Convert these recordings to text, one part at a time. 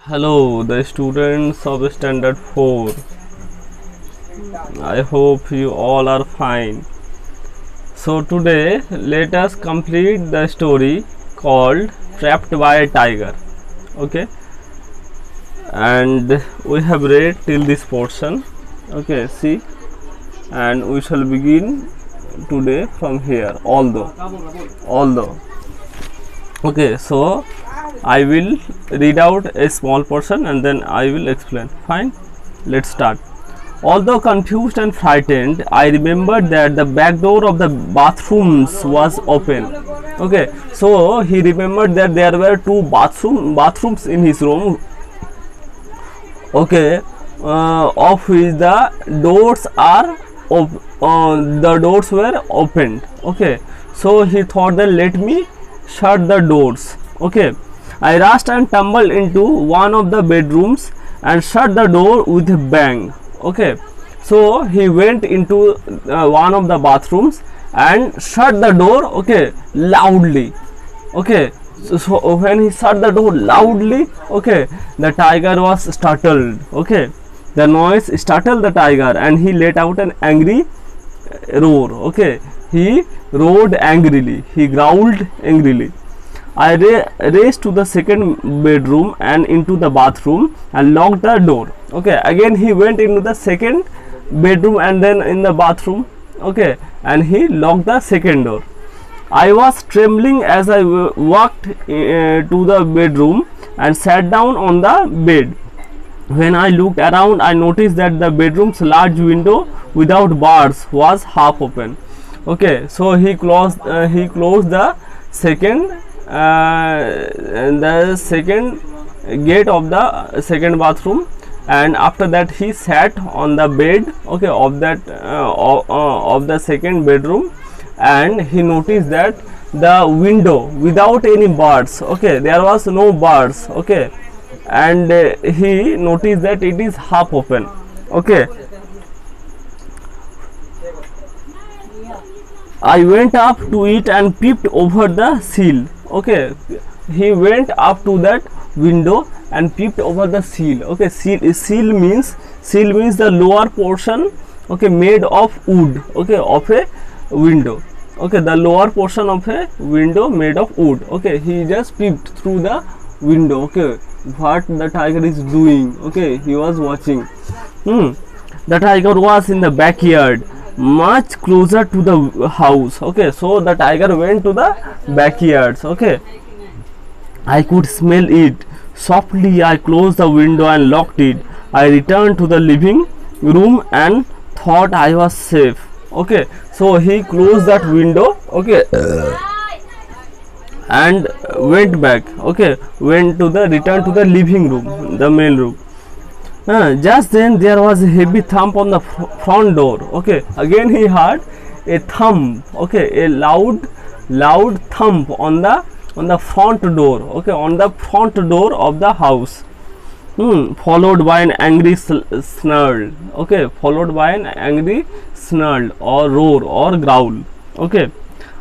Hello, the students of Standard 4. I hope you all are fine. So, today let us complete the story called Trapped by a Tiger. Okay, and we have read till this portion. Okay, see, and we shall begin today from here. Although. Okay, so I will read out a small portion and then I will explain. Fine, let's start. Although confused and frightened, I remembered that the back door of the bathrooms was open. Okay, so he remembered that there were two bathrooms in his room. Okay, of which the doors are the doors were opened. Okay, so he thought that let me shut the doors. Okay, I rushed and tumbled into one of the bedrooms and shut the door with a bang. Okay, so he went into one of the bathrooms and shut the door, okay, loudly. Okay, so when he shut the door loudly, okay, the tiger was startled. Okay, the noise startled the tiger and he let out an angry roar. Okay, he roared angrily, he growled angrily. I raced to the second bedroom and into the bathroom and locked the door. Okay, again he went into the second bedroom and then in the bathroom. Okay, and he locked the second door. I was trembling as I walked to the bedroom and sat down on the bed. When I looked around, I noticed that the bedroom's large window without bars was half open. Okay, so he closed the second gate of the second bathroom, and after that he sat on the bed, okay, of that of the second bedroom, and he noticed that the window without any bars, okay, there was no bars. Okay, and he noticed that it is half open. Okay, I went up to it and peeped over the sill. Okay, he went up to that window and peeped over the sill. Okay, sill means the lower portion, okay, made of wood, okay, of a window. Okay, the lower portion of a window made of wood. Okay, he just peeped through the window. Okay, what the tiger is doing. Okay, he was watching. The tiger was in the backyard, much closer to the house. Okay, so the tiger went to the backyards. Okay, I could smell it. Softly I closed the window and locked it. I returned to the living room and thought I was safe. Okay, so he closed that window. Okay, and went back. Okay, returned to the living room, the main room. Just then there was a heavy thump on the front door. Okay, again he heard a thump. Okay, a loud thump on the front door. Okay, on the front door of the house. Followed by an angry snarl. Okay, followed by an angry snarl or roar or growl. Okay,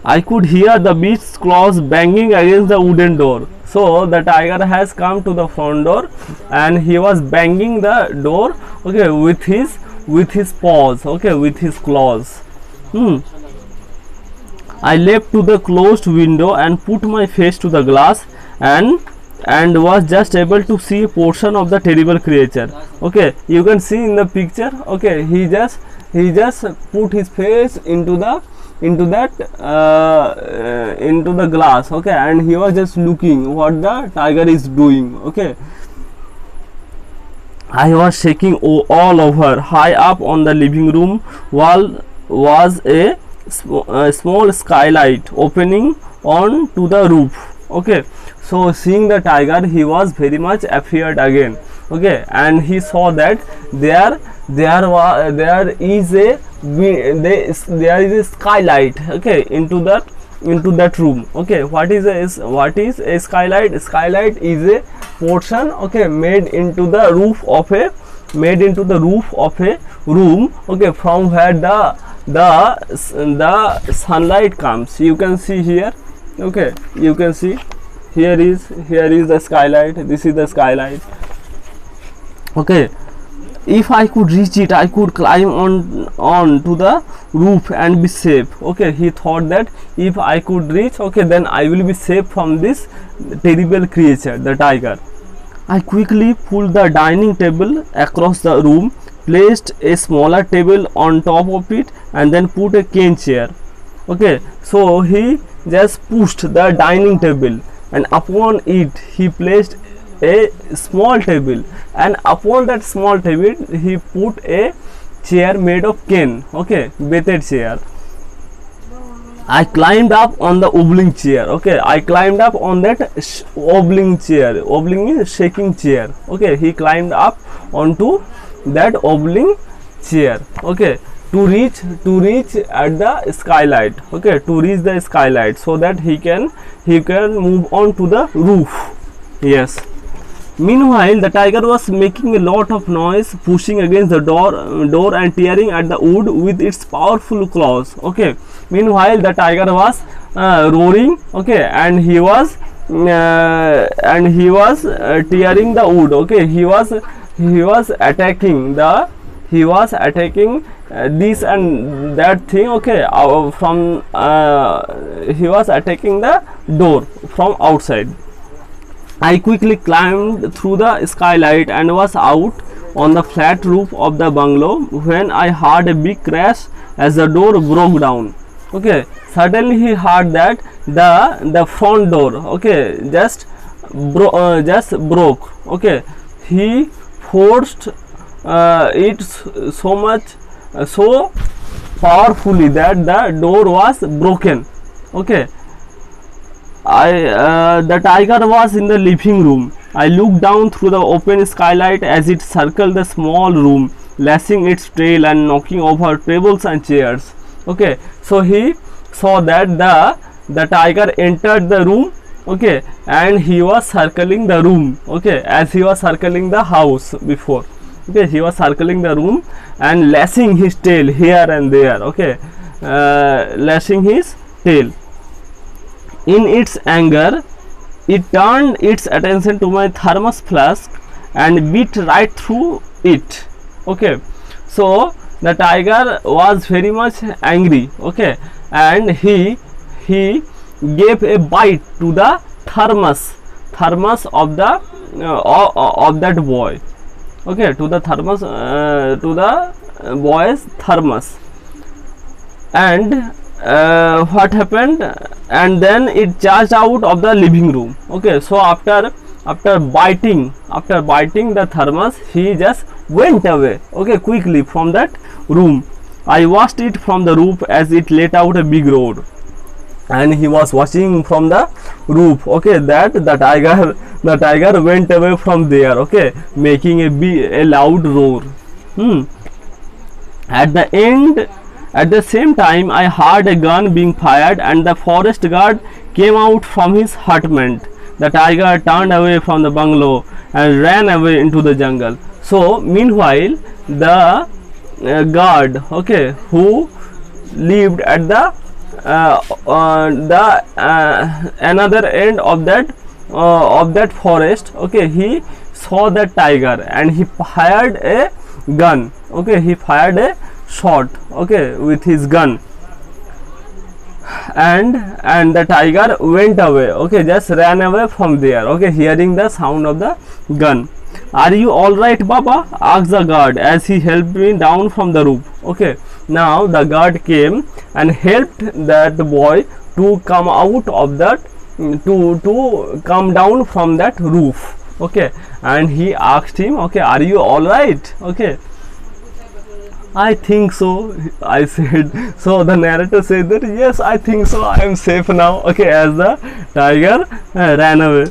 I could hear the beast's claws banging against the wooden door. So the tiger has come to the front door and he was banging the door, okay, with his paws, okay, with his claws. I leapt to the closed window and put my face to the glass and was just able to see a portion of the terrible creature. Okay, you can see in the picture. Okay, he just put his face into the glass. Okay, and he was just looking what the tiger is doing. Okay, I was shaking all over. High up on the living room wall was a small skylight opening on to the roof. Okay, so seeing the tiger, he was very much afraid again. Okay, and he saw that there is a skylight, okay, into that room. Okay, what is a skylight? Skylight is a portion, okay, made into the roof of a room, okay, from where the sunlight comes. You can see here. Okay, you can see here is the skylight. This is the skylight. Okay, if I could reach it, I could climb on to the roof and be safe. Okay, he thought that if I could reach, okay, then I will be safe from this terrible creature, the tiger. I quickly pulled the dining table across the room, placed a smaller table on top of it, and then put a cane chair. Okay, so he just pushed the dining table, and upon it he placed a small table, and upon that small table he put a chair made of cane. Okay, bedded chair. I climbed up on the wobbling chair. Okay, I climbed up on that wobbling chair. Wobbling means shaking chair. Okay, he climbed up onto that wobbling chair. Okay, to reach at the skylight. Okay, to reach the skylight, so that he can move on to the roof. Yes. Meanwhile, the tiger was making a lot of noise, pushing against the door and tearing at the wood with its powerful claws. Okay. Meanwhile, the tiger was roaring. Okay, and he was tearing the wood. Okay, he was attacking this and that thing. Okay, he was attacking the door from outside. I quickly climbed through the skylight and was out on the flat roof of the bungalow when I heard a big crash as the door broke down. Okay, suddenly he heard that the front door, okay, just broke. Okay, he forced it so powerfully that the door was broken. Okay, the tiger was in the living room. I looked down through the open skylight as it circled the small room, lashing its tail and knocking over tables and chairs. Okay, so he saw that the tiger entered the room. Okay, and he was circling the room. Okay, as he was circling the house before. Okay, he was circling the room and lashing his tail here and there. Okay, lashing his tail. In its anger, it turned its attention to my thermos flask and bit right through it. Okay, so the tiger was very much angry. Okay, and he gave a bite to the thermos of the of that boy. Okay, to the thermos, to the boy's thermos. And what happened? And then it charged out of the living room. Okay, so after biting the thermos, he just went away. Okay, quickly from that room. I watched it from the roof as it let out a big roar, and he was watching from the roof. Okay, that the tiger went away from there. Okay, making a loud roar. At the same time, I heard a gun being fired, and the forest guard came out from his hutment. The tiger turned away from the bungalow and ran away into the jungle. So, meanwhile, the guard, okay, who lived at the another end of that forest, okay, he saw the tiger and he fired a gun. Okay, he fired a shot, okay, with his gun, and the tiger went away. Okay, just ran away from there. Okay, hearing the sound of the gun. Are you all right, Baba? Asked the guard as he helped me down from the roof. Okay, now the guard came and helped that boy to come out of that, to come down from that roof. Okay, and he asked him, okay, are you all right? Okay, I think so, I said. So the narrator said that yes, I think so, I am safe now. Okay, as the tiger ran away.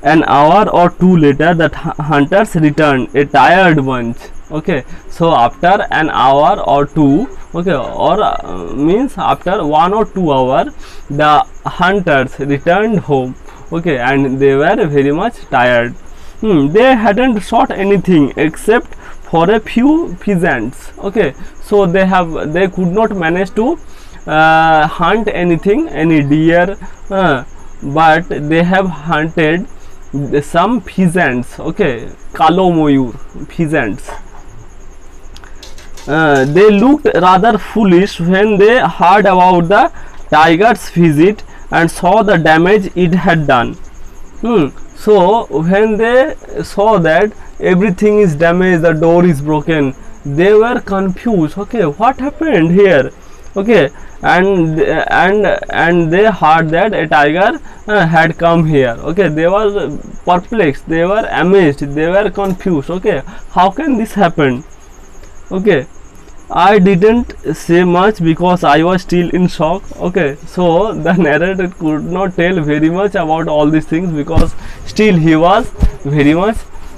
An hour or two later, the hunters returned, a tired bunch. Okay, so after an hour or two, okay, or means after 1 or 2 hours, the hunters returned home. Okay, and they were very much tired. They hadn't shot anything except for a few pheasants. Okay, so they could not manage to hunt anything, any deer, but they have hunted some pheasants, okay, kalo moyur, pheasants. They looked rather foolish when they heard about the tiger's visit and saw the damage it had done. So when they saw that everything is damaged, the door is broken, they were confused. Okay, what happened here? Okay, and they heard that a tiger had come here. Okay, they were perplexed, they were amazed, they were confused. Okay, how can this happen? Okay, I didn't say much because I was still in shock. Okay, so the narrator could not tell very much about all these things because still he was very much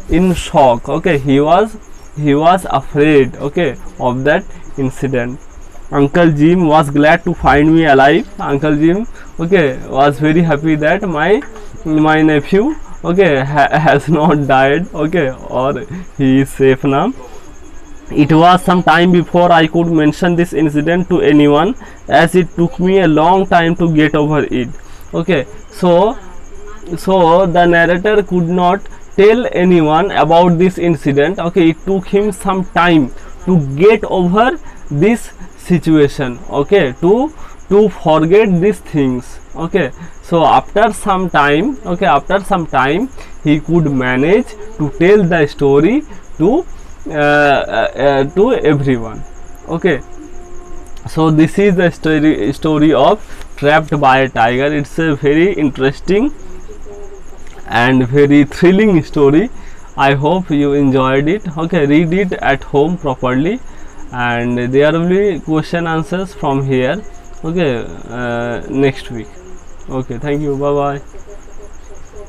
in shock. Okay, he was afraid, okay, of that incident. Uncle Jim was glad to find me alive. Uncle Jim, okay, was very happy that my nephew, okay, has not died, okay, or he is safe now. It was some time before I could mention this incident to anyone, as it took me a long time to get over it. Okay, so the narrator could not tell anyone about this incident. Okay, it took him some time to get over this situation, okay, to forget these things. Okay, so after some time, okay, he could manage to tell the story to everyone. Okay, so this is the story of Trapped by a Tiger. It's a very interesting and very thrilling story. I hope you enjoyed it. Okay, read it at home properly, and there will be question answers from here. Okay, next week. Okay, thank you, bye bye.